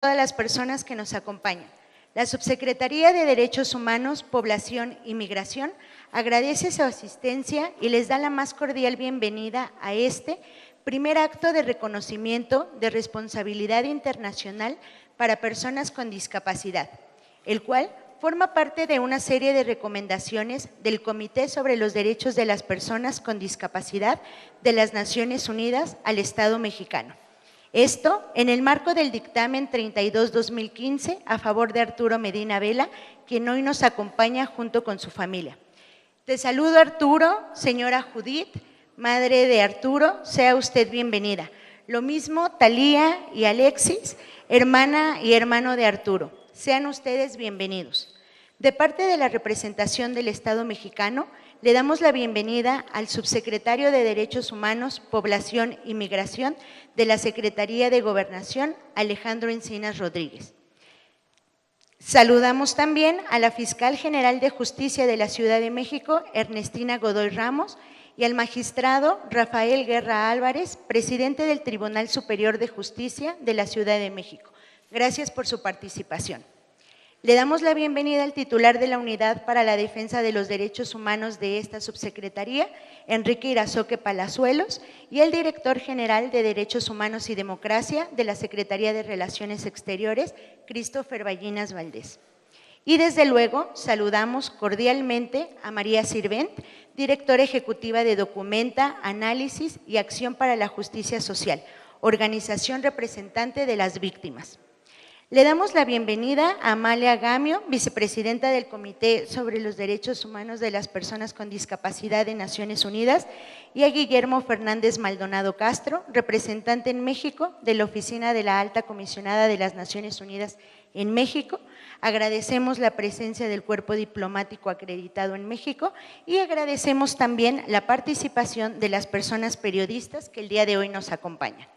todas las personas que nos acompañan. La Subsecretaría de Derechos Humanos, Población y Migración agradece su asistencia y les da la más cordial bienvenida a este primer acto de reconocimiento de responsabilidad internacional para personas con discapacidad, el cual forma parte de una serie de recomendaciones del Comité sobre los Derechos de las Personas con Discapacidad de las Naciones Unidas al Estado mexicano. Esto en el marco del dictamen 32-2015 a favor de Arturo Medina Vela, quien hoy nos acompaña junto con su familia. Te saludo, Arturo, señora Judith, madre de Arturo, sea usted bienvenida. Lo mismo Talía y Alexis, hermana y hermano de Arturo, sean ustedes bienvenidos. De parte de la representación del Estado mexicano, le damos la bienvenida al subsecretario de Derechos Humanos, Población y Migración de la Secretaría de Gobernación, Alejandro Encinas Rodríguez. Saludamos también a la Fiscal General de Justicia de la Ciudad de México, Ernestina Godoy Ramos, y al magistrado Rafael Guerra Álvarez, presidente del Tribunal Superior de Justicia de la Ciudad de México. Gracias por su participación. Le damos la bienvenida al titular de la Unidad para la Defensa de los Derechos Humanos de esta subsecretaría, Enrique Irazoque Palazuelos, y el director general de Derechos Humanos y Democracia de la Secretaría de Relaciones Exteriores, Christopher Ballinas Valdés. Y desde luego saludamos cordialmente a María Sirvent, directora ejecutiva de Documenta, Análisis y Acción para la Justicia Social, organización representante de las víctimas. Le damos la bienvenida a Amalia Gamio, vicepresidenta del Comité sobre los Derechos Humanos de las Personas con Discapacidad de Naciones Unidas, y a Guillermo Fernández Maldonado Castro, representante en México de la Oficina de la Alta Comisionada de las Naciones Unidas en México. Agradecemos la presencia del cuerpo diplomático acreditado en México y agradecemos también la participación de las personas periodistas que el día de hoy nos acompañan.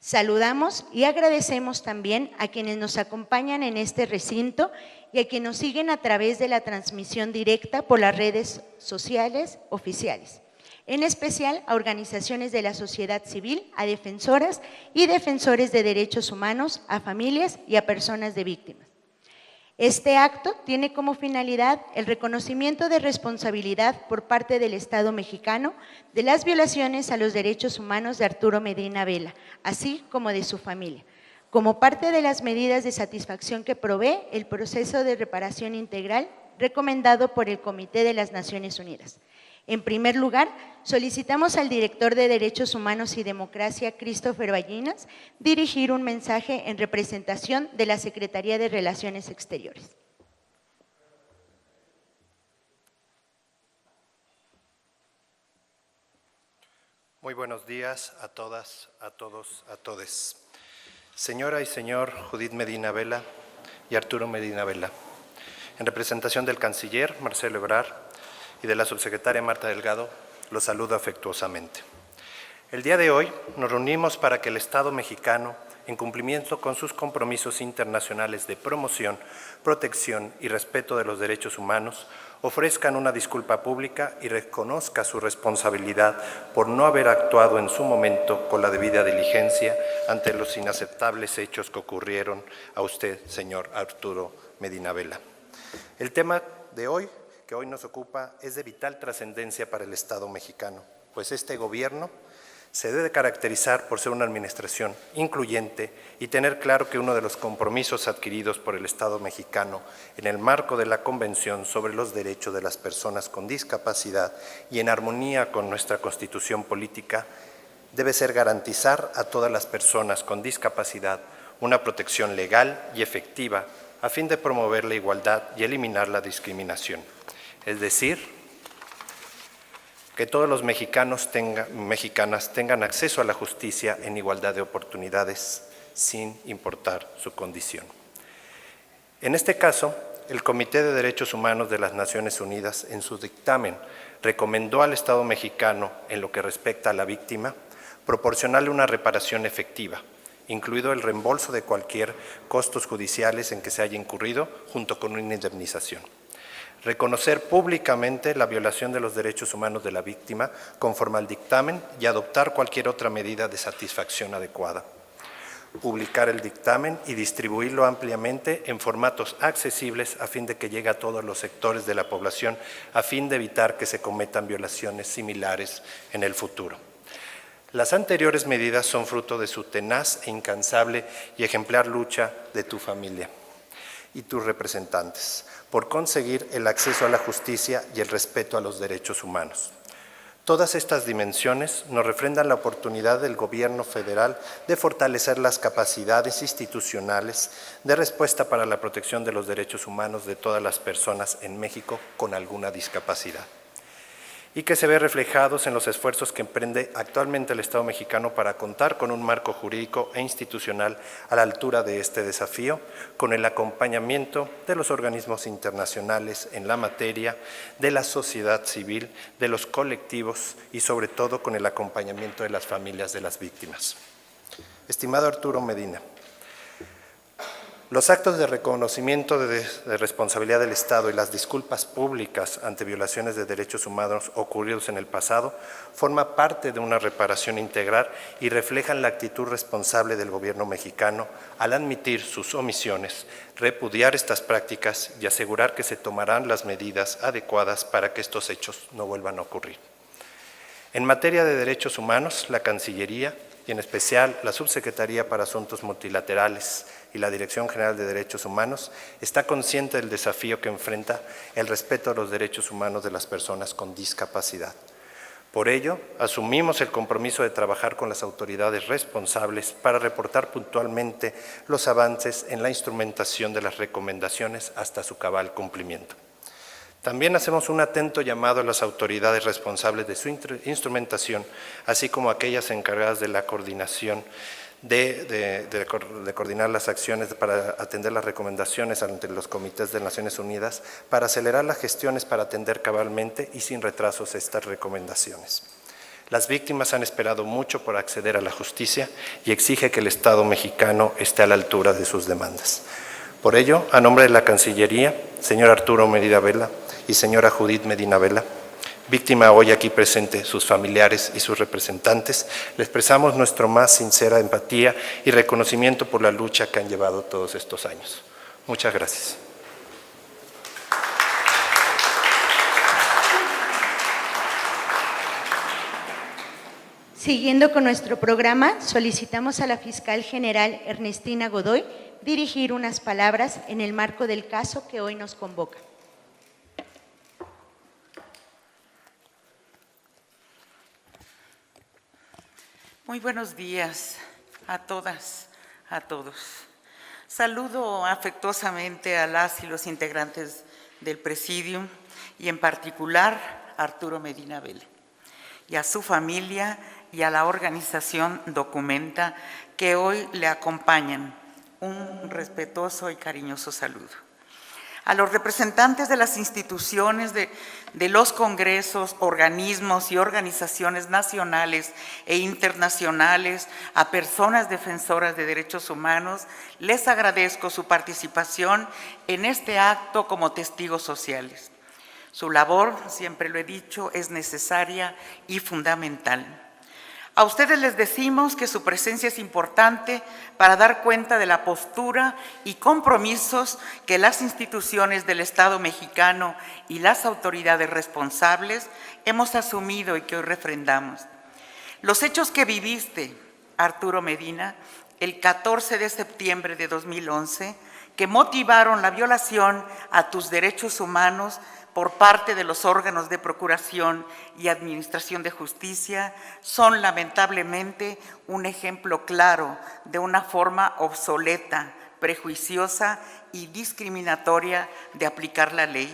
Saludamos y agradecemos también a quienes nos acompañan en este recinto y a quienes nos siguen a través de la transmisión directa por las redes sociales oficiales, en especial a organizaciones de la sociedad civil, a defensoras y defensores de derechos humanos, a familias y a personas de víctimas. Este acto tiene como finalidad el reconocimiento de responsabilidad por parte del Estado mexicano de las violaciones a los derechos humanos de Arturo Medina Vela, así como de su familia, como parte de las medidas de satisfacción que provee el proceso de reparación integral recomendado por el Comité de las Naciones Unidas. En primer lugar, solicitamos al director de Derechos Humanos y Democracia, Christopher Ballinas, dirigir un mensaje en representación de la Secretaría de Relaciones Exteriores. Muy buenos días a todas, a todos, a todes. Señora y señor Judith Medina Vela y Arturo Medina Vela, en representación del canciller Marcelo Ebrard y de la subsecretaria Marta Delgado, los saludo afectuosamente. El día de hoy nos reunimos para que el Estado mexicano, en cumplimiento con sus compromisos internacionales de promoción, protección y respeto de los derechos humanos, ofrezcan una disculpa pública y reconozca su responsabilidad por no haber actuado en su momento con la debida diligencia ante los inaceptables hechos que ocurrieron a usted, señor Arturo Medina Vela. El tema de hoy, que hoy nos ocupa, es de vital trascendencia para el Estado mexicano, pues este gobierno se debe caracterizar por ser una administración incluyente y tener claro que uno de los compromisos adquiridos por el Estado mexicano en el marco de la Convención sobre los Derechos de las Personas con Discapacidad y en armonía con nuestra Constitución política debe ser garantizar a todas las personas con discapacidad una protección legal y efectiva a fin de promover la igualdad y eliminar la discriminación. Es decir, que todos los mexicanas tengan acceso a la justicia en igualdad de oportunidades sin importar su condición. En este caso, el Comité de Derechos Humanos de las Naciones Unidas, en su dictamen, recomendó al Estado mexicano, en lo que respecta a la víctima, proporcionarle una reparación efectiva, incluido el reembolso de cualquier costos judiciales en que se haya incurrido, junto con una indemnización. Reconocer públicamente la violación de los derechos humanos de la víctima conforme al dictamen y adoptar cualquier otra medida de satisfacción adecuada. publicar el dictamen y distribuirlo ampliamente en formatos accesibles a fin de que llegue a todos los sectores de la población, a fin de evitar que se cometan violaciones similares en el futuro. Las anteriores medidas son fruto de su tenaz e incansable y ejemplar lucha de tu familia y tus representantes por conseguir el acceso a la justicia y el respeto a los derechos humanos. Todas estas dimensiones nos refrendan la oportunidad del Gobierno federal de fortalecer las capacidades institucionales de respuesta para la protección de los derechos humanos de todas las personas en México con alguna discapacidad, y que se ve reflejados en los esfuerzos que emprende actualmente el Estado mexicano para contar con un marco jurídico e institucional a la altura de este desafío, con el acompañamiento de los organismos internacionales en la materia, de la sociedad civil, de los colectivos y sobre todo con el acompañamiento de las familias de las víctimas. Estimado Arturo Medina, los actos de reconocimiento de responsabilidad del Estado y las disculpas públicas ante violaciones de derechos humanos ocurridos en el pasado forman parte de una reparación integral y reflejan la actitud responsable del Gobierno mexicano al admitir sus omisiones, repudiar estas prácticas y asegurar que se tomarán las medidas adecuadas para que estos hechos no vuelvan a ocurrir. En materia de derechos humanos, la Cancillería y en especial la Subsecretaría para Asuntos Multilaterales y la Dirección General de Derechos Humanos está consciente del desafío que enfrenta el respeto a los derechos humanos de las personas con discapacidad. Por ello, asumimos el compromiso de trabajar con las autoridades responsables para reportar puntualmente los avances en la instrumentación de las recomendaciones hasta su cabal cumplimiento. También hacemos un atento llamado a las autoridades responsables de su instrumentación, así como aquellas encargadas de la coordinación de coordinar las acciones para atender las recomendaciones ante los comités de Naciones Unidas, para acelerar las gestiones para atender cabalmente y sin retrasos estas recomendaciones. Las víctimas han esperado mucho por acceder a la justicia y exige que el Estado mexicano esté a la altura de sus demandas. Por ello, a nombre de la Cancillería, señor Arturo Medina Vela y señora Judith Medina Vela, víctima hoy aquí presente, sus familiares y sus representantes, le expresamos nuestra más sincera empatía y reconocimiento por la lucha que han llevado todos estos años. Muchas gracias. Siguiendo con nuestro programa, solicitamos a la fiscal general Ernestina Godoy dirigir unas palabras en el marco del caso que hoy nos convoca. Muy buenos días a todas, a todos. Saludo afectuosamente a las y los integrantes del Presidium y en particular a Arturo Medina Vela y a su familia y a la organización Documenta que hoy le acompañan. Un respetuoso y cariñoso saludo. A los representantes de las instituciones, de los congresos, organismos y organizaciones nacionales e internacionales, a personas defensoras de derechos humanos, les agradezco su participación en este acto como testigos sociales. Su labor, siempre lo he dicho, es necesaria y fundamental. A ustedes les decimos que su presencia es importante para dar cuenta de la postura y compromisos que las instituciones del Estado mexicano y las autoridades responsables hemos asumido y que hoy refrendamos. Los hechos que viviste, Arturo Medina, el 14 de septiembre de 2011, que motivaron la violación a tus derechos humanos por parte de los órganos de procuración y administración de justicia, son lamentablemente un ejemplo claro de una forma obsoleta, prejuiciosa y discriminatoria de aplicar la ley.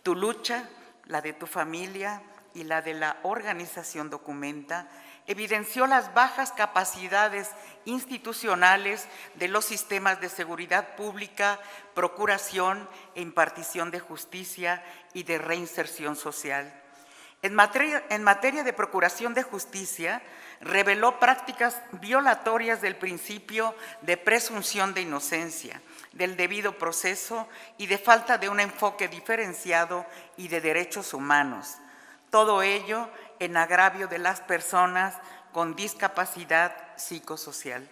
Tu lucha, la de tu familia y la de la organización Documenta, evidenció las bajas capacidades institucionales de los sistemas de seguridad pública, procuración e impartición de justicia y de reinserción social. En materia de procuración de justicia, reveló prácticas violatorias del principio de presunción de inocencia, del debido proceso y de falta de un enfoque diferenciado y de derechos humanos. Todo ello en agravio de las personas con discapacidad psicosocial.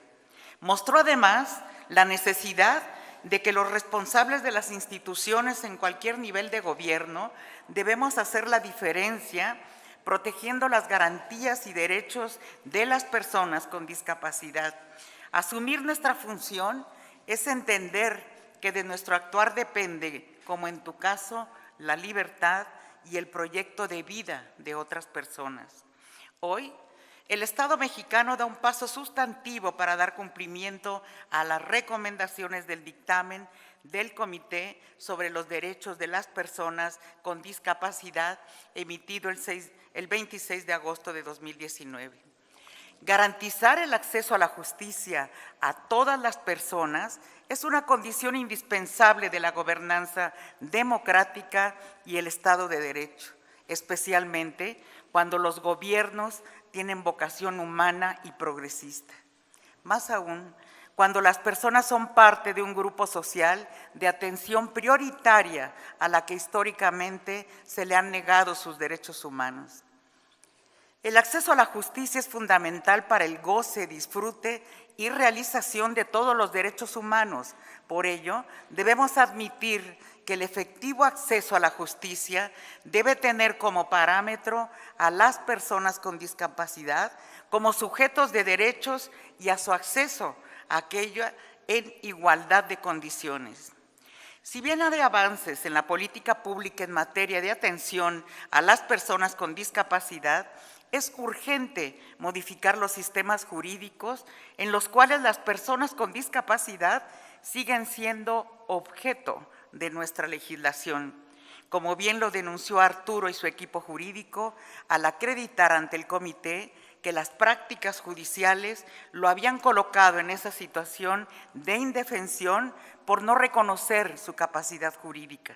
Mostró además la necesidad de que los responsables de las instituciones en cualquier nivel de gobierno debemos hacer la diferencia protegiendo las garantías y derechos de las personas con discapacidad. Asumir nuestra función es entender que de nuestro actuar depende, como en tu caso, la libertad y el proyecto de vida de otras personas. Hoy, el Estado mexicano da un paso sustantivo para dar cumplimiento a las recomendaciones del dictamen del Comité sobre los Derechos de las Personas con Discapacidad, emitido el 26 de agosto de 2019. Garantizar el acceso a la justicia a todas las personas es una condición indispensable de la gobernanza democrática y el Estado de Derecho, especialmente cuando los gobiernos tienen vocación humana y progresista. Más aún, cuando las personas son parte de un grupo social de atención prioritaria a la que históricamente se le han negado sus derechos humanos. El acceso a la justicia es fundamental para el goce, disfrute y realización de todos los derechos humanos. Por ello, debemos admitir que el efectivo acceso a la justicia debe tener como parámetro a las personas con discapacidad como sujetos de derechos y a su acceso a aquello en igualdad de condiciones. Si bien hay avances en la política pública en materia de atención a las personas con discapacidad, es urgente modificar los sistemas jurídicos en los cuales las personas con discapacidad siguen siendo objeto de nuestra legislación, como bien lo denunció Arturo y su equipo jurídico al acreditar ante el comité que las prácticas judiciales lo habían colocado en esa situación de indefensión por no reconocer su capacidad jurídica.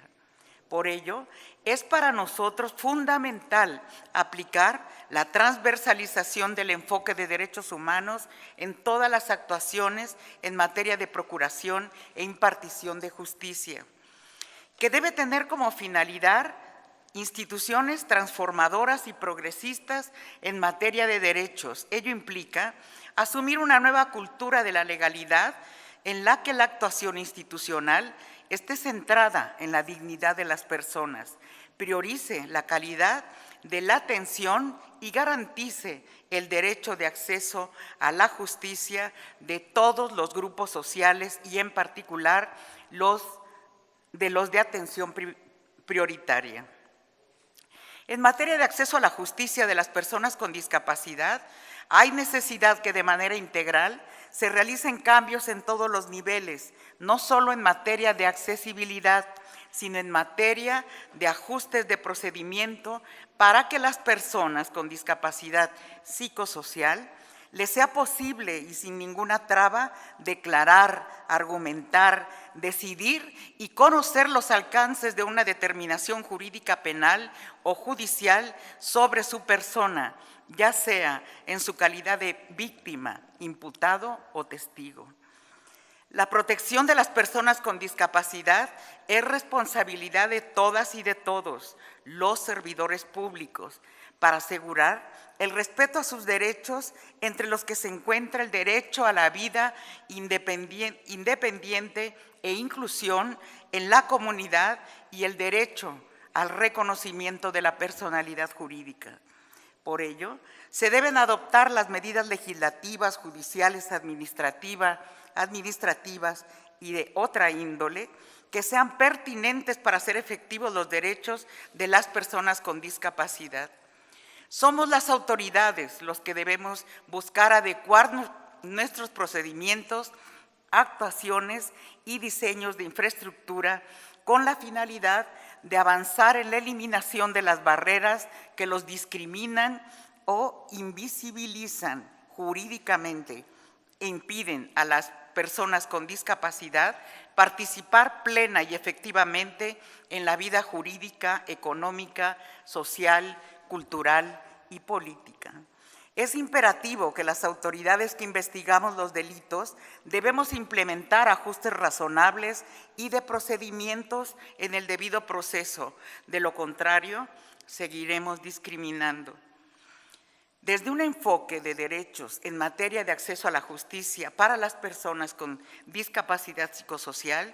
Por ello, es para nosotros fundamental aplicar la transversalización del enfoque de derechos humanos en todas las actuaciones en materia de procuración e impartición de justicia, que debe tener como finalidad instituciones transformadoras y progresistas en materia de derechos. Ello implica asumir una nueva cultura de la legalidad en la que la actuación institucional esté centrada en la dignidad de las personas, priorice la calidad de la atención y garantice el derecho de acceso a la justicia de todos los grupos sociales y en particular los de atención prioritaria. En materia de acceso a la justicia de las personas con discapacidad, hay necesidad que de manera integral se realicen cambios en todos los niveles, no solo en materia de accesibilidad, sino en materia de ajustes de procedimiento para que las personas con discapacidad psicosocial les sea posible y sin ninguna traba declarar, argumentar, decidir y conocer los alcances de una determinación jurídica penal o judicial sobre su persona, ya sea en su calidad de víctima, imputado o testigo. La protección de las personas con discapacidad es responsabilidad de todas y de todos los servidores públicos para asegurar el respeto a sus derechos, entre los que se encuentra el derecho a la vida independiente e inclusión en la comunidad y el derecho al reconocimiento de la personalidad jurídica. Por ello, se deben adoptar las medidas legislativas, judiciales, administrativas y de otra índole que sean pertinentes para hacer efectivos los derechos de las personas con discapacidad. Somos las autoridades los que debemos buscar adecuar nuestros procedimientos, actuaciones y diseños de infraestructura con la finalidad de avanzar en la eliminación de las barreras que los discriminan o invisibilizan jurídicamente e impiden a las personas con discapacidad participar plena y efectivamente en la vida jurídica, económica, social, cultural y política. Es imperativo que las autoridades que investigamos los delitos debemos implementar ajustes razonables y de procedimientos en el debido proceso. De lo contrario, seguiremos discriminando. Desde un enfoque de derechos en materia de acceso a la justicia para las personas con discapacidad psicosocial,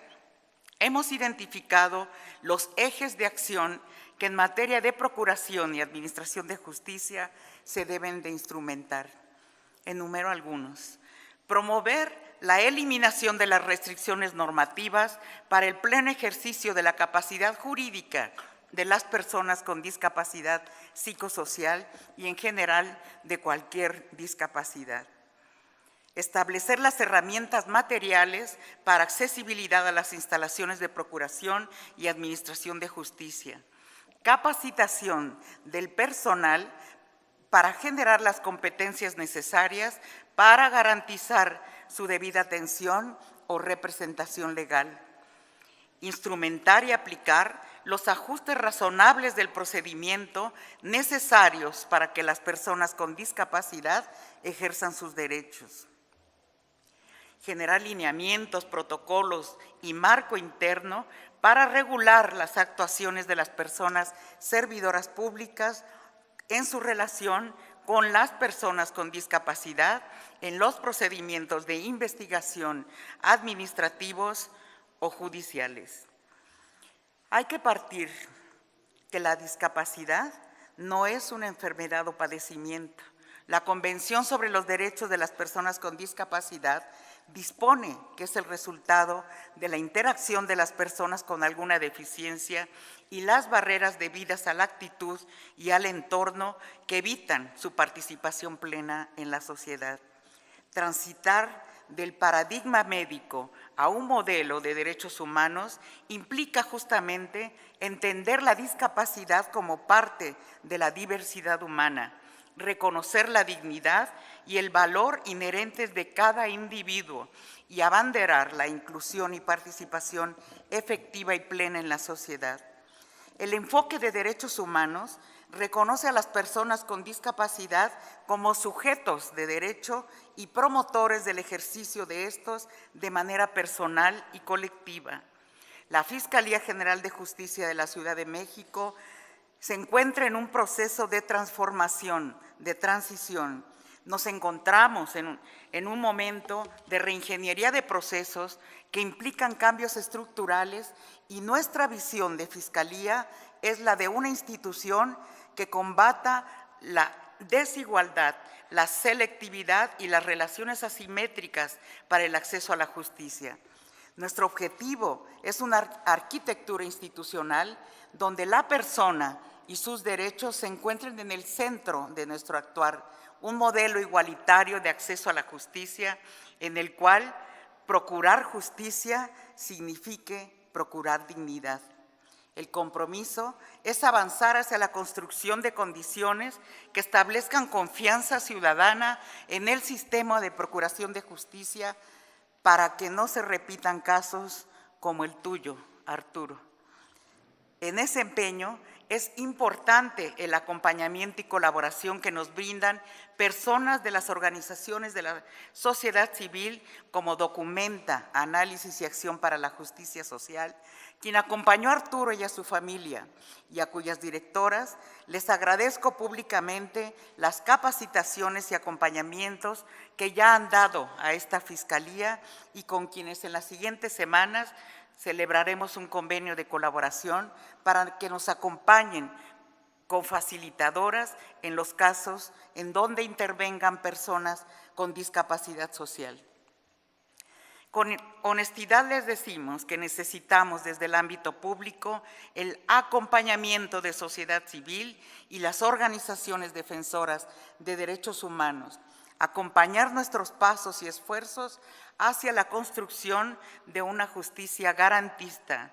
hemos identificado los ejes de acción que en materia de procuración y administración de justicia se deben de instrumentar. Enumero algunos. Promover la eliminación de las restricciones normativas para el pleno ejercicio de la capacidad jurídica de las personas con discapacidad psicosocial y en general de cualquier discapacidad. Establecer las herramientas materiales para accesibilidad a las instalaciones de procuración y administración de justicia. Capacitación del personal para generar las competencias necesarias para garantizar su debida atención o representación legal. Instrumentar y aplicar los ajustes razonables del procedimiento necesarios para que las personas con discapacidad ejerzan sus derechos. Generar lineamientos, protocolos y marco interno para regular las actuaciones de las personas servidoras públicas en su relación con las personas con discapacidad en los procedimientos de investigación administrativos o judiciales. Hay que partir que la discapacidad no es una enfermedad o padecimiento. La Convención sobre los Derechos de las Personas con Discapacidad dispone que es el resultado de la interacción de las personas con alguna deficiencia y las barreras debidas a la actitud y al entorno que evitan su participación plena en la sociedad. Transitar del paradigma médico a un modelo de derechos humanos implica justamente entender la discapacidad como parte de la diversidad humana, reconocer la dignidad y el valor inherentes de cada individuo y abanderar la inclusión y participación efectiva y plena en la sociedad. El enfoque de derechos humanos reconoce a las personas con discapacidad como sujetos de derecho y promotores del ejercicio de estos de manera personal y colectiva. La Fiscalía General de Justicia de la Ciudad de México se encuentra en un proceso de transformación, de transición. Nos encontramos en un momento de reingeniería de procesos que implican cambios estructurales y nuestra visión de Fiscalía es la de una institución que combata la desigualdad, la selectividad y las relaciones asimétricas para el acceso a la justicia. Nuestro objetivo es una arquitectura institucional donde la persona y sus derechos se encuentren en el centro de nuestro actuar, un modelo igualitario de acceso a la justicia en el cual procurar justicia signifique procurar dignidad. El compromiso es avanzar hacia la construcción de condiciones que establezcan confianza ciudadana en el sistema de procuración de justicia para que no se repitan casos como el tuyo, Arturo. En ese empeño es importante el acompañamiento y colaboración que nos brindan personas de las organizaciones de la sociedad civil como Documenta, Análisis y Acción para la Justicia Social, quien acompañó a Arturo y a su familia y a cuyas directoras les agradezco públicamente las capacitaciones y acompañamientos que ya han dado a esta Fiscalía y con quienes en las siguientes semanas celebraremos un convenio de colaboración para que nos acompañen con facilitadoras en los casos en donde intervengan personas con discapacidad social. Con honestidad les decimos que necesitamos desde el ámbito público el acompañamiento de sociedad civil y las organizaciones defensoras de derechos humanos, acompañar nuestros pasos y esfuerzos hacia la construcción de una justicia garantista.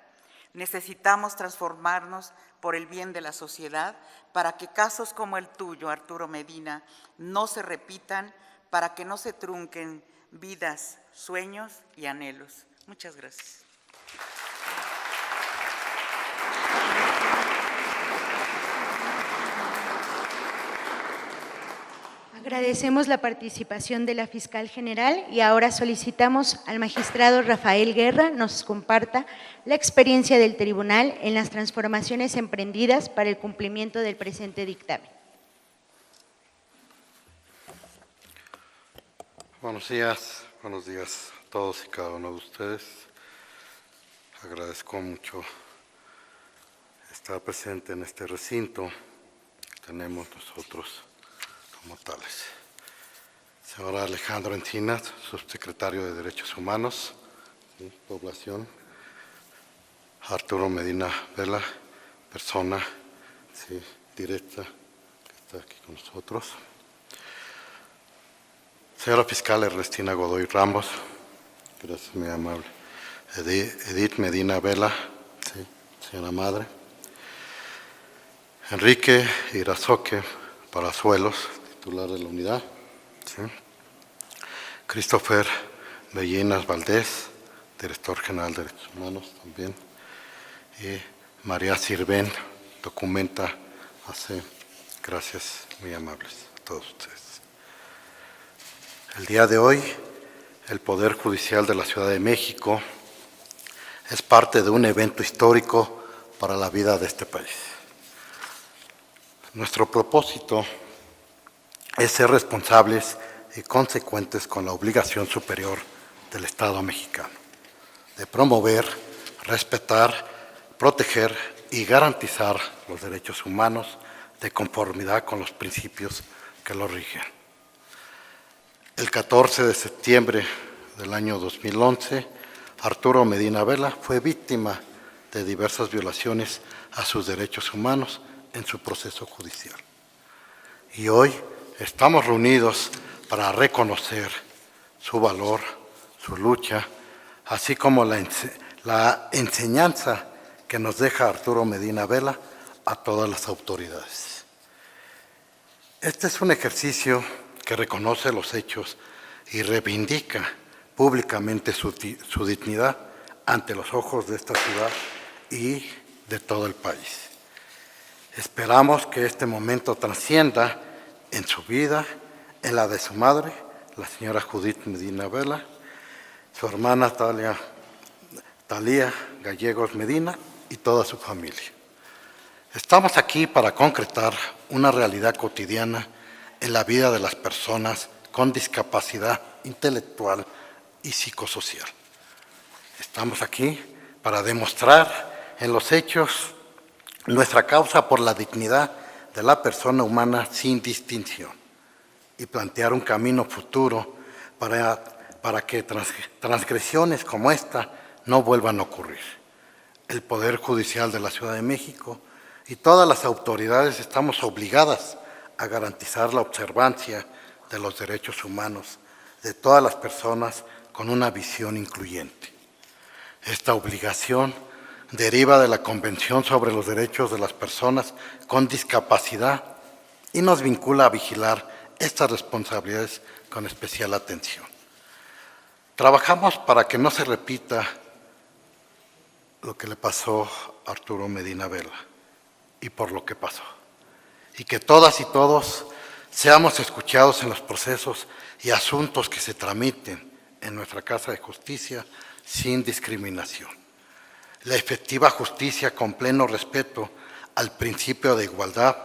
Necesitamos transformarnos por el bien de la sociedad para que casos como el tuyo, Arturo Medina, no se repitan, para que no se trunquen vidas, sueños y anhelos. Muchas gracias. Agradecemos la participación de la Fiscal General y ahora solicitamos al magistrado Rafael Guerra nos comparta la experiencia del tribunal en las transformaciones emprendidas para el cumplimiento del presente dictamen. Buenos días a todos y cada uno de ustedes. Agradezco mucho estar presente en este recinto que tenemos nosotros como tales. Señora Alejandra Encinas, subsecretario de Derechos Humanos y Población. Arturo Medina Vela, persona directa que está aquí con nosotros. Señora fiscal Ernestina Godoy Ramos, gracias, muy amable. Edith Medina Vela, señora madre. Enrique Irazoque Palazuelos, titular de la unidad. Christopher Bellinas Valdés, director general de Derechos Humanos también. Y María Sirven, documenta AC. Gracias, muy amables a todos ustedes. El día de hoy, el Poder Judicial de la Ciudad de México es parte de un evento histórico para la vida de este país. Nuestro propósito es ser responsables y consecuentes con la obligación superior del Estado mexicano de promover, respetar, proteger y garantizar los derechos humanos de conformidad con los principios que los rigen. El 14 de septiembre del año 2011, Arturo Medina Vela fue víctima de diversas violaciones a sus derechos humanos en su proceso judicial. Y hoy estamos reunidos para reconocer su valor, su lucha, así como la enseñanza que nos deja Arturo Medina Vela a todas las autoridades. Este es un ejercicio que reconoce los hechos y reivindica públicamente su dignidad ante los ojos de esta ciudad y de todo el país. Esperamos que este momento trascienda en su vida, en la de su madre, la señora Judith Medina Vela, su hermana Talía Gallegos Medina y toda su familia. Estamos aquí para concretar una realidad cotidiana en la vida de las personas con discapacidad intelectual y psicosocial. Estamos aquí para demostrar en los hechos nuestra causa por la dignidad de la persona humana sin distinción y plantear un camino futuro para que transgresiones como esta no vuelvan a ocurrir. El Poder Judicial de la Ciudad de México y todas las autoridades estamos obligadas a garantizar la observancia de los derechos humanos de todas las personas con una visión incluyente. Esta obligación deriva de la Convención sobre los Derechos de las Personas con Discapacidad y nos vincula a vigilar estas responsabilidades con especial atención. Trabajamos para que no se repita lo que le pasó a Arturo Medina Vela y por lo que pasó, y que todas y todos seamos escuchados en los procesos y asuntos que se tramiten en nuestra Casa de Justicia sin discriminación. La efectiva justicia con pleno respeto al principio de igualdad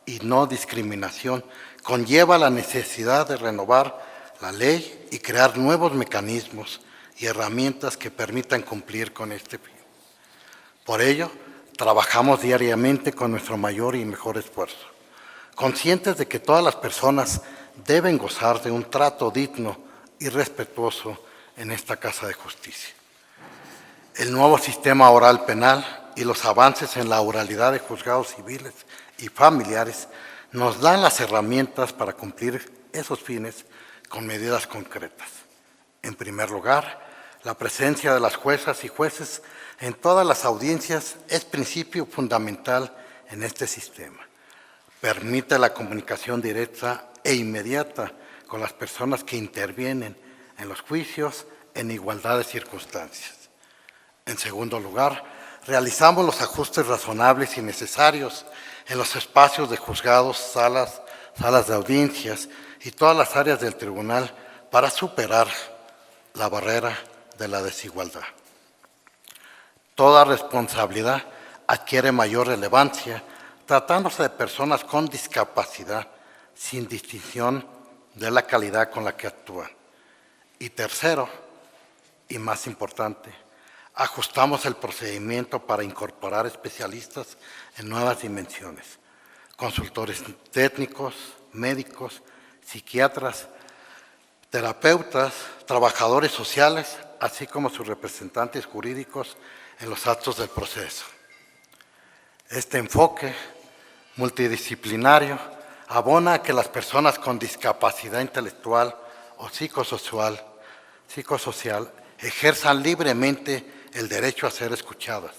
y no discriminación conlleva la necesidad de renovar la ley y crear nuevos mecanismos y herramientas que permitan cumplir con este fin. Por ello, trabajamos diariamente con nuestro mayor y mejor esfuerzo, conscientes de que todas las personas deben gozar de un trato digno y respetuoso en esta Casa de Justicia. El nuevo sistema oral penal y los avances en la oralidad de juzgados civiles y familiares nos dan las herramientas para cumplir esos fines con medidas concretas. En primer lugar, la presencia de las juezas y jueces en todas las audiencias es principio fundamental en este sistema. Permite la comunicación directa e inmediata con las personas que intervienen en los juicios en igualdad de circunstancias. En segundo lugar, realizamos los ajustes razonables y necesarios en los espacios de juzgados, salas de audiencias y todas las áreas del tribunal para superar la barrera de la desigualdad. Toda responsabilidad adquiere mayor relevancia tratándose de personas con discapacidad sin distinción de la calidad con la que actúan. Y tercero, y más importante, ajustamos el procedimiento para incorporar especialistas en nuevas dimensiones, consultores técnicos, médicos, psiquiatras, terapeutas, trabajadores sociales, así como sus representantes jurídicos en los actos del proceso. Este enfoque multidisciplinario abona a que las personas con discapacidad intelectual o psicosocial ejerzan libremente el derecho a ser escuchadas,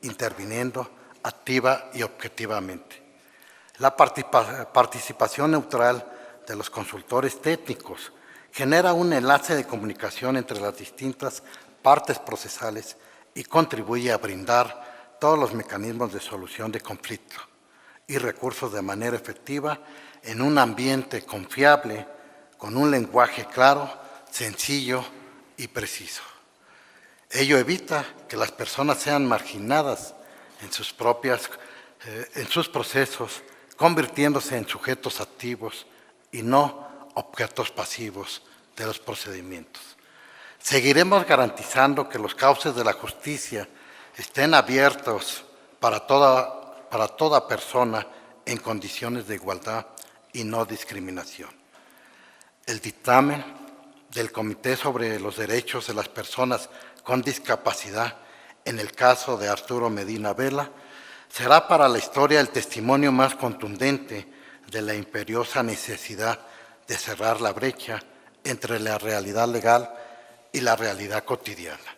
interviniendo activa y objetivamente. La participación neutral de los consultores técnicos genera un enlace de comunicación entre las distintas partes procesales y contribuye a brindar todos los mecanismos de solución de conflicto y recursos de manera efectiva en un ambiente confiable, con un lenguaje claro, sencillo y preciso. Ello evita que las personas sean marginadas en sus procesos, convirtiéndose en sujetos activos y no objetos pasivos de los procedimientos. Seguiremos garantizando que los cauces de la justicia estén abiertos para toda persona en condiciones de igualdad y no discriminación. El dictamen del Comité sobre los Derechos de las Personas con Discapacidad, en el caso de Arturo Medina Vela, será para la historia el testimonio más contundente de la imperiosa necesidad de cerrar la brecha entre la realidad legal y la realidad cotidiana.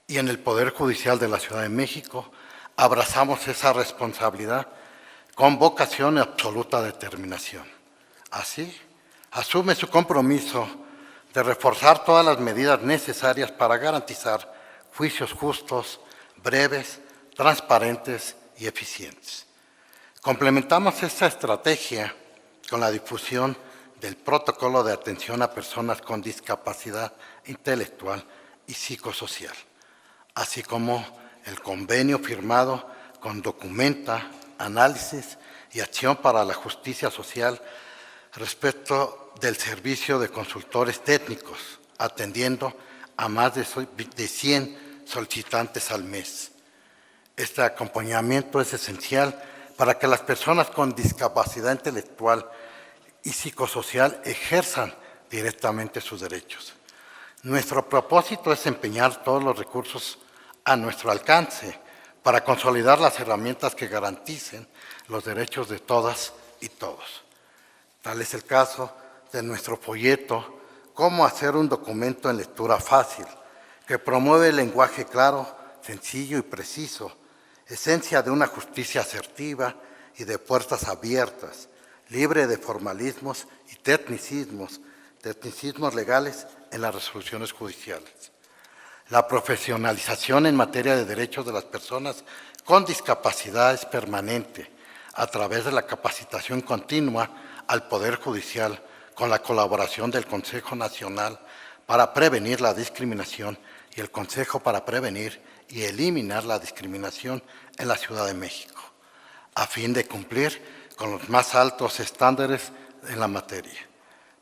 Y en el Poder Judicial de la Ciudad de México abrazamos esa responsabilidad con vocación y absoluta determinación. Así, asume su compromiso de reforzar todas las medidas necesarias para garantizar juicios justos, breves, transparentes y eficientes. Complementamos esta estrategia con la difusión del protocolo de atención a personas con discapacidad intelectual y psicosocial, así como el convenio firmado con Documenta, Análisis y Acción para la Justicia Social respecto del servicio de consultores técnicos, atendiendo a más de 100 solicitantes al mes. Este acompañamiento es esencial para que las personas con discapacidad intelectual y psicosocial ejerzan directamente sus derechos. Nuestro propósito es empeñar todos los recursos a nuestro alcance para consolidar las herramientas que garanticen los derechos de todas y todos. Tal es el caso de nuestro folleto Cómo hacer un documento en lectura fácil, que promueve el lenguaje claro, sencillo y preciso, esencia de una justicia asertiva y de puertas abiertas, libre de formalismos y tecnicismos legales en las resoluciones judiciales. La profesionalización en materia de derechos de las personas con discapacidad es permanente a través de la capacitación continua al Poder Judicial con la colaboración del Consejo Nacional para Prevenir la Discriminación y el Consejo para Prevenir y Eliminar la Discriminación en la Ciudad de México, a fin de cumplir con los más altos estándares en la materia,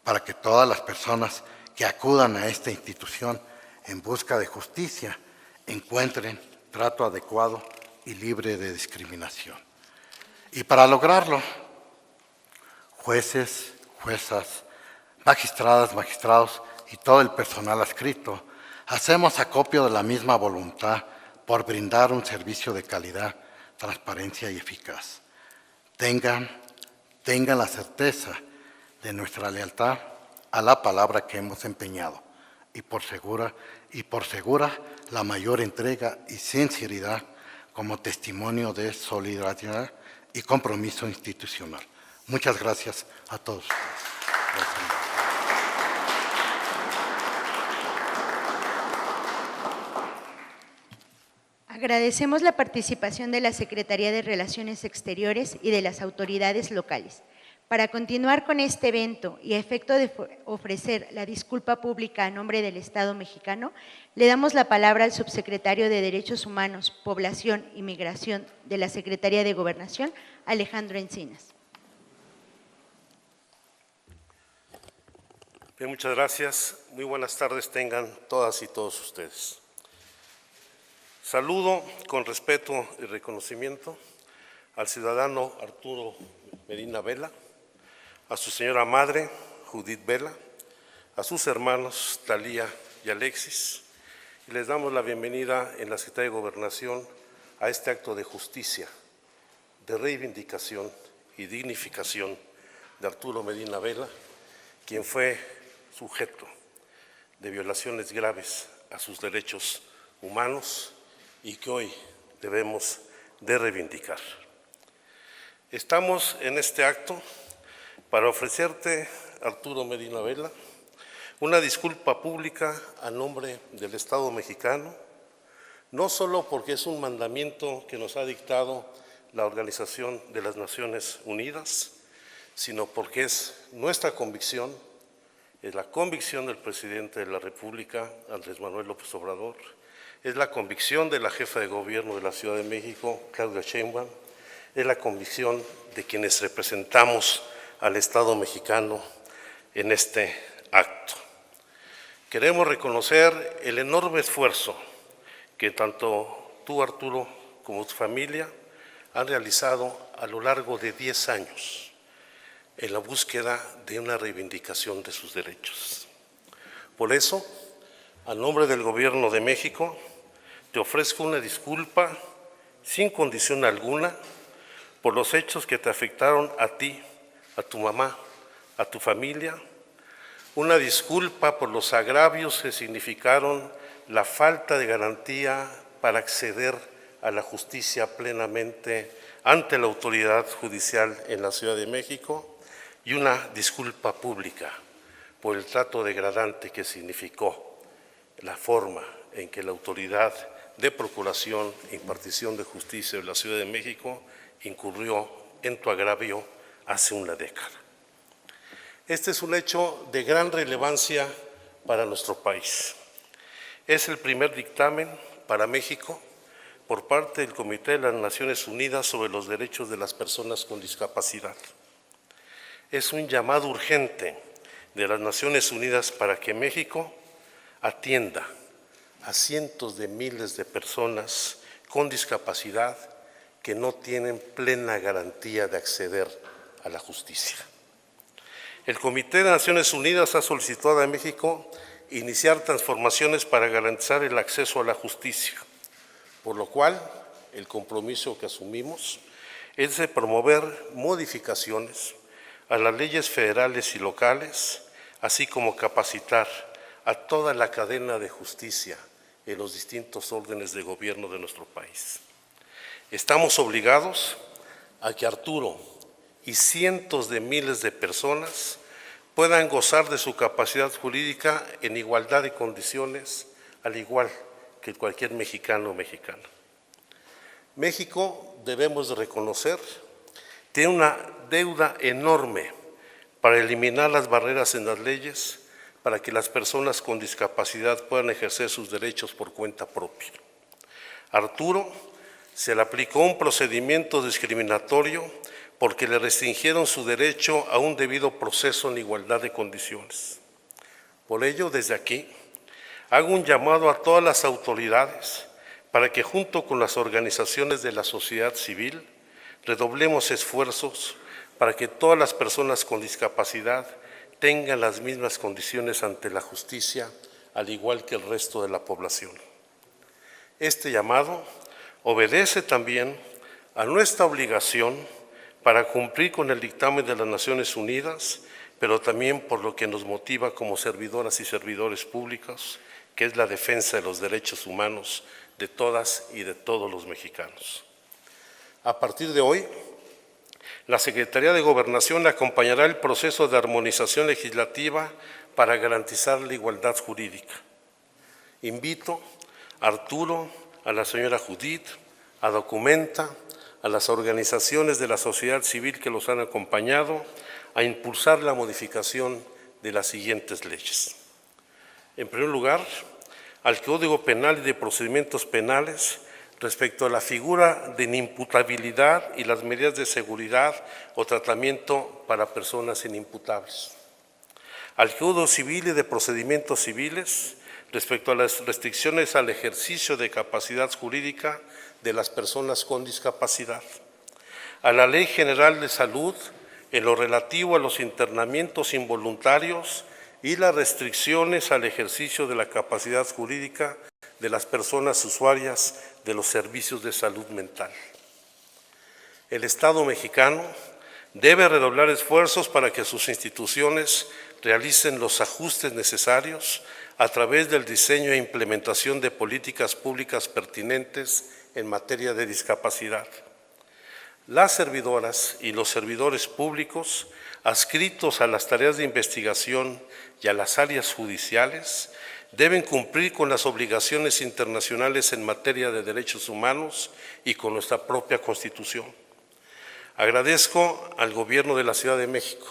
para que todas las personas que acudan a esta institución en busca de justicia encuentren trato adecuado y libre de discriminación. Y para lograrlo, jueces, juezas, magistradas, magistrados y todo el personal adscrito, hacemos acopio de la misma voluntad por brindar un servicio de calidad, transparencia y eficaz. Tengan la certeza de nuestra lealtad a la palabra que hemos empeñado y por segura la mayor entrega y sinceridad como testimonio de solidaridad y compromiso institucional. Muchas gracias a todos ustedes. Gracias. Agradecemos la participación de la Secretaría de Relaciones Exteriores y de las autoridades locales. Para continuar con este evento y a efecto de ofrecer la disculpa pública a nombre del Estado mexicano, le damos la palabra al subsecretario de Derechos Humanos, Población y Migración de la Secretaría de Gobernación, Alejandro Encinas. Bien, muchas gracias. Muy buenas tardes tengan todas y todos ustedes. Saludo con respeto y reconocimiento al ciudadano Arturo Medina Vela, a su señora madre, Judith Vela, a sus hermanos, Talía y Alexis, y les damos la bienvenida en la Secretaría de Gobernación a este acto de justicia, de reivindicación y dignificación de Arturo Medina Vela, quien fue sujeto de violaciones graves a sus derechos humanos y que hoy debemos de reivindicar. Estamos en este acto para ofrecerte, Arturo Medina Vela, una disculpa pública a nombre del Estado mexicano, no solo porque es un mandamiento que nos ha dictado la Organización de las Naciones Unidas, sino porque es nuestra convicción, es la convicción del presidente de la República, Andrés Manuel López Obrador, es la convicción de la jefa de gobierno de la Ciudad de México, Claudia Sheinbaum, es la convicción de quienes representamos al Estado mexicano en este acto. Queremos reconocer el enorme esfuerzo que tanto tú, Arturo, como tu familia han realizado a lo largo de 10 años en la búsqueda de una reivindicación de sus derechos. Por eso, a nombre del Gobierno de México, te ofrezco una disculpa sin condición alguna por los hechos que te afectaron a ti, a tu mamá, a tu familia, una disculpa por los agravios que significaron la falta de garantía para acceder a la justicia plenamente ante la autoridad judicial en la Ciudad de México y una disculpa pública por el trato degradante que significó la forma en que la autoridad de procuración e impartición de justicia de la Ciudad de México incurrió en tu agravio hace una década. Este es un hecho de gran relevancia para nuestro país. Es el primer dictamen para México por parte del Comité de las Naciones Unidas sobre los Derechos de las Personas con Discapacidad. Es un llamado urgente de las Naciones Unidas para que México atienda a cientos de miles de personas con discapacidad que no tienen plena garantía de acceder a la justicia. El Comité de Naciones Unidas ha solicitado a México iniciar transformaciones para garantizar el acceso a la justicia, por lo cual el compromiso que asumimos es de promover modificaciones a las leyes federales y locales, así como capacitar a toda la cadena de justicia en los distintos órdenes de gobierno de nuestro país. Estamos obligados a que Arturo y cientos de miles de personas puedan gozar de su capacidad jurídica en igualdad de condiciones, al igual que cualquier mexicano o mexicana. México, debemos de reconocer, tiene una deuda enorme para eliminar las barreras en las leyes para que las personas con discapacidad puedan ejercer sus derechos por cuenta propia. Arturo se le aplicó un procedimiento discriminatorio porque le restringieron su derecho a un debido proceso en igualdad de condiciones. Por ello, desde aquí, hago un llamado a todas las autoridades para que junto con las organizaciones de la sociedad civil redoblemos esfuerzos para que todas las personas con discapacidad tengan las mismas condiciones ante la justicia, al igual que el resto de la población. Este llamado obedece también a nuestra obligación para cumplir con el dictamen de las Naciones Unidas, pero también por lo que nos motiva como servidoras y servidores públicos, que es la defensa de los derechos humanos de todas y de todos los mexicanos. A partir de hoy, la Secretaría de Gobernación acompañará el proceso de armonización legislativa para garantizar la igualdad jurídica. Invito a Arturo, a la señora Judith, a Documenta, a las organizaciones de la sociedad civil que los han acompañado, a impulsar la modificación de las siguientes leyes. En primer lugar, al Código Penal y de Procedimientos Penales, respecto a la figura de inimputabilidad y las medidas de seguridad o tratamiento para personas inimputables. al Código Civil y de Procedimientos Civiles respecto a las restricciones al ejercicio de capacidad jurídica de las personas con discapacidad, a la Ley General de Salud en lo relativo a los internamientos involuntarios y las restricciones al ejercicio de la capacidad jurídica de las personas usuarias de los servicios de salud mental. El Estado mexicano debe redoblar esfuerzos para que sus instituciones realicen los ajustes necesarios a través del diseño e implementación de políticas públicas pertinentes en materia de discapacidad. Las servidoras y los servidores públicos adscritos a las tareas de investigación y a las áreas judiciales deben cumplir con las obligaciones internacionales en materia de derechos humanos y con nuestra propia Constitución. Agradezco al Gobierno de la Ciudad de México,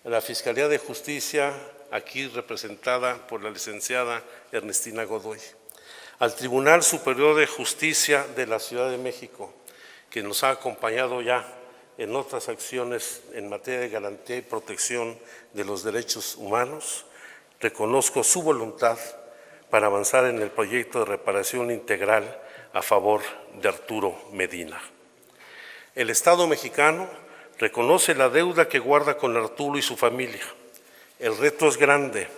a la Fiscalía de Justicia, aquí representada por la licenciada Ernestina Godoy, al Tribunal Superior de Justicia de la Ciudad de México, que nos ha acompañado ya en otras acciones en materia de garantía y protección de los derechos humanos. Reconozco su voluntad para avanzar en el proyecto de reparación integral a favor de Arturo Medina. El Estado mexicano reconoce la deuda que guarda con Arturo y su familia. El reto es grande,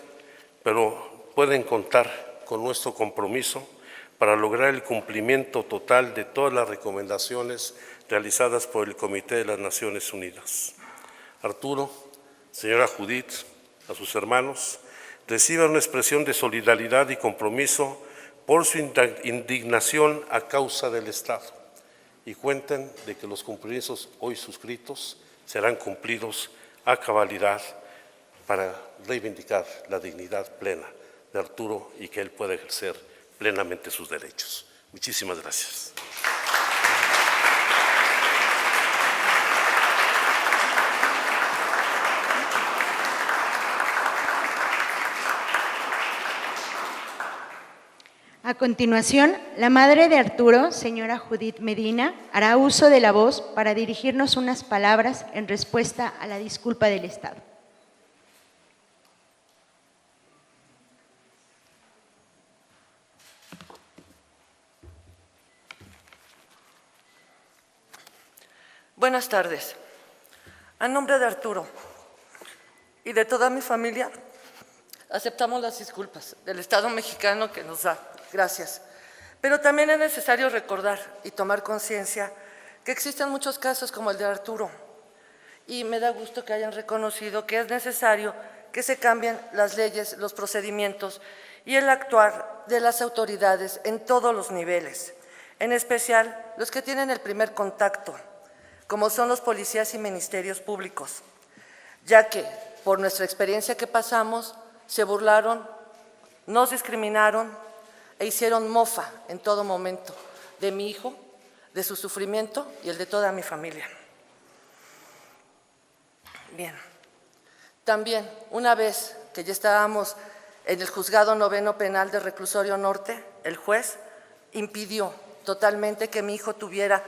pero pueden contar con nuestro compromiso para lograr el cumplimiento total de todas las recomendaciones realizadas por el Comité de las Naciones Unidas. Arturo, señora Judith, a sus hermanos, reciban una expresión de solidaridad y compromiso por su indignación a causa del Estado y cuenten de que los compromisos hoy suscritos serán cumplidos a cabalidad para reivindicar la dignidad plena de Arturo y que él pueda ejercer plenamente sus derechos. Muchísimas gracias. A continuación, la madre de Arturo, señora Judith Medina, hará uso de la voz para dirigirnos unas palabras en respuesta a la disculpa del Estado. Buenas tardes. A nombre de Arturo y de toda mi familia, aceptamos las disculpas del Estado mexicano que nos da. Gracias. Pero también es necesario recordar y tomar conciencia que existen muchos casos como el de Arturo y me da gusto que hayan reconocido que es necesario que se cambien las leyes, los procedimientos y el actuar de las autoridades en todos los niveles, en especial los que tienen el primer contacto, como son los policías y ministerios públicos, ya que por nuestra experiencia que pasamos, se burlaron, nos discriminaron e hicieron mofa en todo momento de mi hijo, de su sufrimiento y el de toda mi familia. Bien, también una vez que ya estábamos en el Juzgado Noveno Penal de Reclusorio Norte, el juez impidió totalmente que mi hijo tuviera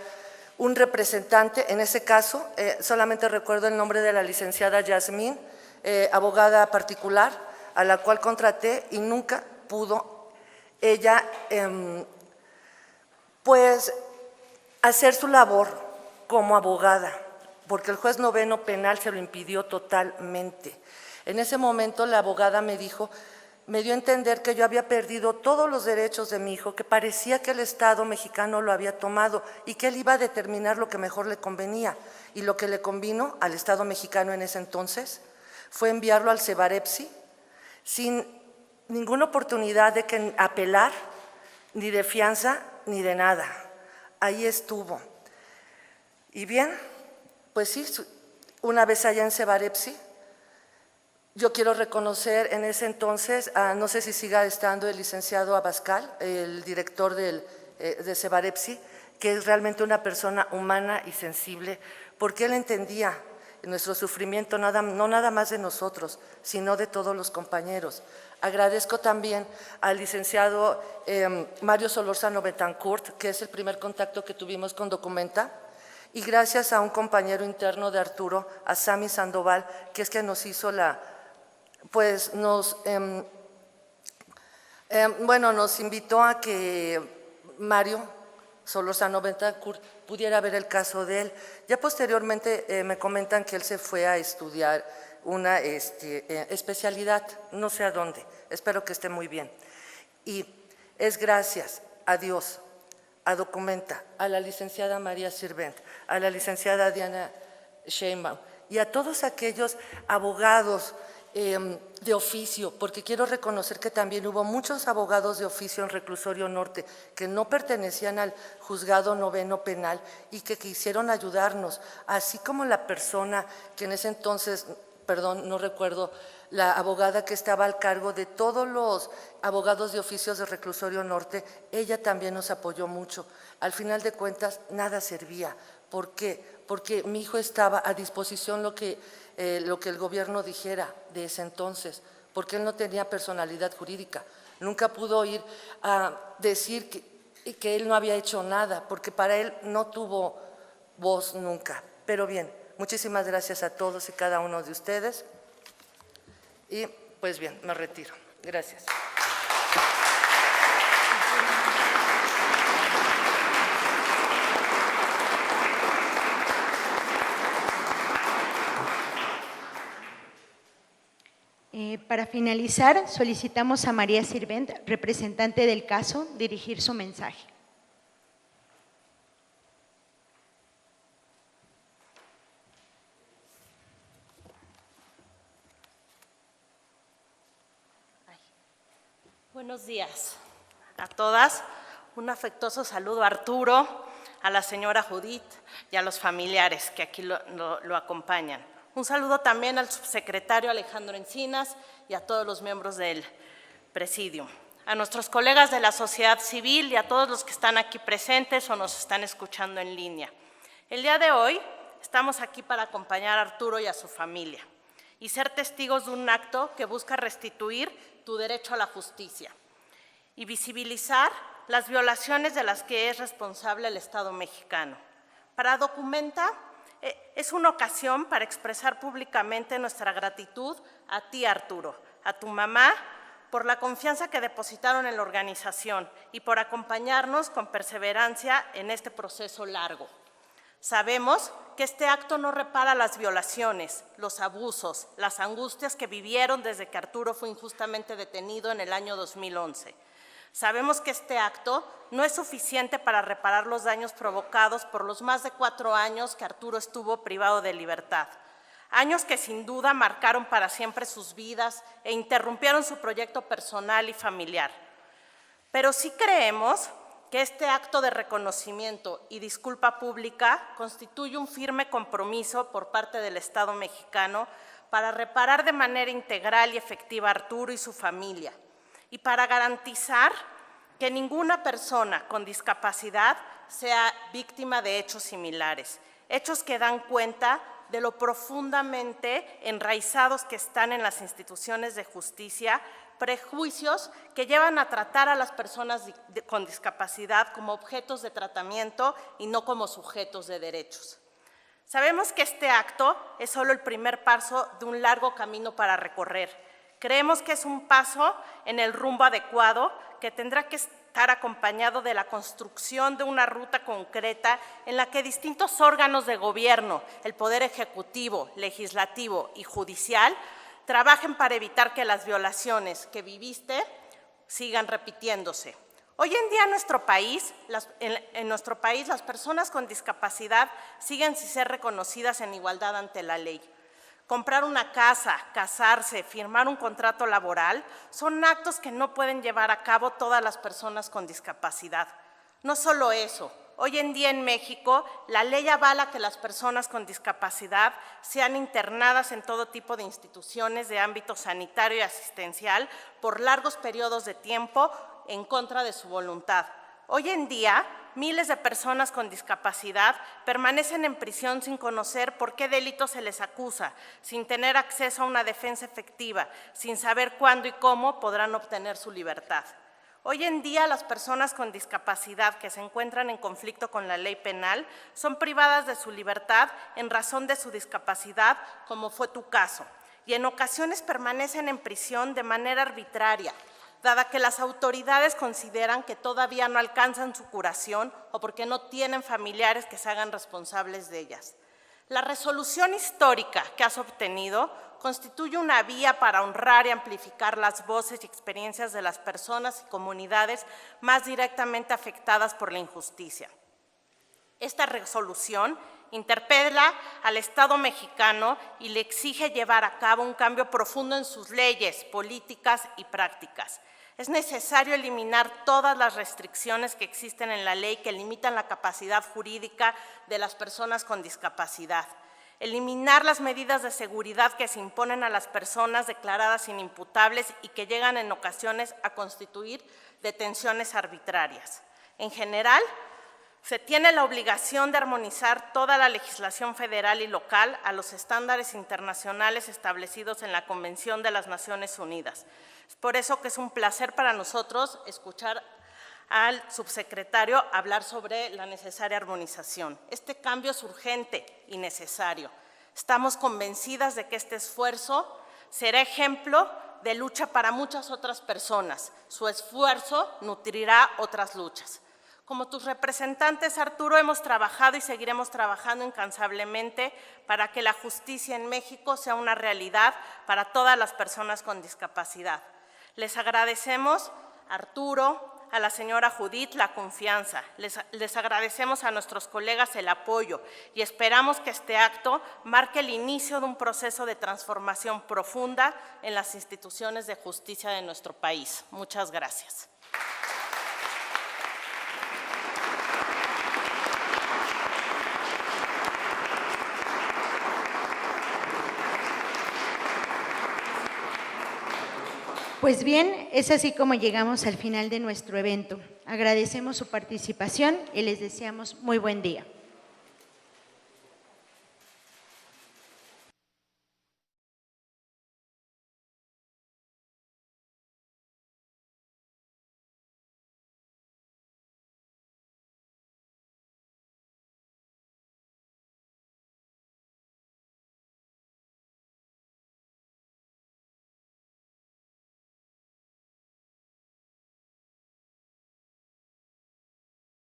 un representante. En ese caso, solamente recuerdo el nombre de la licenciada Yasmín, abogada particular, a la cual contraté y nunca pudo ella pues hacer su labor como abogada, porque el juez noveno penal se lo impidió totalmente. En ese momento la abogada me dio a entender que yo había perdido todos los derechos de mi hijo, que parecía que el Estado mexicano lo había tomado y que él iba a determinar lo que mejor le convenía. Y lo que le convino al Estado mexicano en ese entonces fue enviarlo al Cebarepsi sin ninguna oportunidad de que apelar, ni de fianza, ni de nada. Ahí estuvo. Y bien, pues sí, una vez allá en Cebarepsi, yo quiero reconocer en ese entonces, no sé si siga estando el licenciado Abascal, el director de Cebarepsi, que es realmente una persona humana y sensible, porque él entendía nuestro sufrimiento, no nada más de nosotros, sino de todos los compañeros. Agradezco también al licenciado Mario Solórzano Betancourt, que es el primer contacto que tuvimos con Documenta, y gracias a un compañero interno de Arturo, a Sammy Sandoval, que es quien nos hizo pues nos invitó a que Mario Solórzano Betancourt pudiera ver el caso de él. Ya posteriormente me comentan que él se fue a estudiar una especialidad, no sé a dónde, espero que esté muy bien. Y es gracias a Dios, a Documenta, a la licenciada María Sirvent, a la licenciada Diana Sheinbaum y a todos aquellos abogados de oficio, porque quiero reconocer que también hubo muchos abogados de oficio en Reclusorio Norte que no pertenecían al Juzgado Noveno Penal y que quisieron ayudarnos, así como la persona que en ese entonces, perdón, no recuerdo, la abogada que estaba al cargo de todos los abogados de oficios de Reclusorio Norte, ella también nos apoyó mucho. Al final de cuentas, nada servía. ¿Por qué? Porque mi hijo estaba a disposición lo que el gobierno dijera de ese entonces, porque él no tenía personalidad jurídica. Nunca pudo ir a decir que él no había hecho nada, porque para él no tuvo voz nunca. Pero bien, muchísimas gracias a todos y cada uno de ustedes. Y pues bien, me retiro. Gracias. Para finalizar, solicitamos a María Sirvent, representante del caso, dirigir su mensaje. Buenos días a todas. Un afectuoso saludo a Arturo, a la señora Judith y a los familiares que aquí lo acompañan. Un saludo también al subsecretario Alejandro Encinas y a todos los miembros del Presidium, a nuestros colegas de la sociedad civil y a todos los que están aquí presentes o nos están escuchando en línea. El día de hoy estamos aquí para acompañar a Arturo y a su familia y ser testigos de un acto que busca restituir tu derecho a la justicia y visibilizar las violaciones de las que es responsable el Estado mexicano. Para Documenta, es una ocasión para expresar públicamente nuestra gratitud a ti, Arturo, a tu mamá, por la confianza que depositaron en la organización y por acompañarnos con perseverancia en este proceso largo. Sabemos que este acto no repara las violaciones, los abusos, las angustias que vivieron desde que Arturo fue injustamente detenido en el año 2011. Sabemos que este acto no es suficiente para reparar los daños provocados por los más de 4 años que Arturo estuvo privado de libertad. Años que sin duda marcaron para siempre sus vidas e interrumpieron su proyecto personal y familiar. Pero sí creemos que este acto de reconocimiento y disculpa pública constituye un firme compromiso por parte del Estado mexicano para reparar de manera integral y efectiva a Arturo y su familia, y para garantizar que ninguna persona con discapacidad sea víctima de hechos similares, hechos que dan cuenta de lo profundamente enraizados que están en las instituciones de justicia, prejuicios que llevan a tratar a las personas con discapacidad como objetos de tratamiento y no como sujetos de derechos. Sabemos que este acto es solo el primer paso de un largo camino para recorrer. Creemos que es un paso en el rumbo adecuado que tendrá que estar acompañado de la construcción de una ruta concreta en la que distintos órganos de gobierno, el Poder Ejecutivo, Legislativo y Judicial, trabajen para evitar que las violaciones que viviste sigan repitiéndose. Hoy en día en nuestro país las personas con discapacidad siguen sin ser reconocidas en igualdad ante la ley. Comprar una casa, casarse, firmar un contrato laboral son actos que no pueden llevar a cabo todas las personas con discapacidad. No solo eso, hoy en día en México la ley avala que las personas con discapacidad sean internadas en todo tipo de instituciones de ámbito sanitario y asistencial por largos periodos de tiempo en contra de su voluntad. Hoy en día, miles de personas con discapacidad permanecen en prisión sin conocer por qué delito se les acusa, sin tener acceso a una defensa efectiva, sin saber cuándo y cómo podrán obtener su libertad. Hoy en día, las personas con discapacidad que se encuentran en conflicto con la ley penal son privadas de su libertad en razón de su discapacidad, como fue tu caso. y en ocasiones permanecen en prisión de manera arbitraria, dada que las autoridades consideran que todavía no alcanzan su curación o porque no tienen familiares que se hagan responsables de ellas. La resolución histórica que has obtenido constituye una vía para honrar y amplificar las voces y experiencias de las personas y comunidades más directamente afectadas por la injusticia. Esta resolución interpela al Estado mexicano y le exige llevar a cabo un cambio profundo en sus leyes, políticas y prácticas. Es necesario eliminar todas las restricciones que existen en la ley que limitan la capacidad jurídica de las personas con discapacidad. Eliminar las medidas de seguridad que se imponen a las personas declaradas inimputables y que llegan en ocasiones a constituir detenciones arbitrarias. En general, se tiene la obligación de armonizar toda la legislación federal y local a los estándares internacionales establecidos en la Convención de las Naciones Unidas. Es por eso que es un placer para nosotros escuchar al subsecretario hablar sobre la necesaria armonización. Este cambio es urgente y necesario. Estamos convencidas de que este esfuerzo será ejemplo de lucha para muchas otras personas. Su esfuerzo nutrirá otras luchas. Como tus representantes, Arturo, hemos trabajado y seguiremos trabajando incansablemente para que la justicia en México sea una realidad para todas las personas con discapacidad. Les agradecemos, Arturo, a la señora Judith, la confianza. Les agradecemos a nuestros colegas el apoyo y esperamos que este acto marque el inicio de un proceso de transformación profunda en las instituciones de justicia de nuestro país. Muchas gracias. Pues bien, es así como llegamos al final de nuestro evento. Agradecemos su participación y les deseamos muy buen día.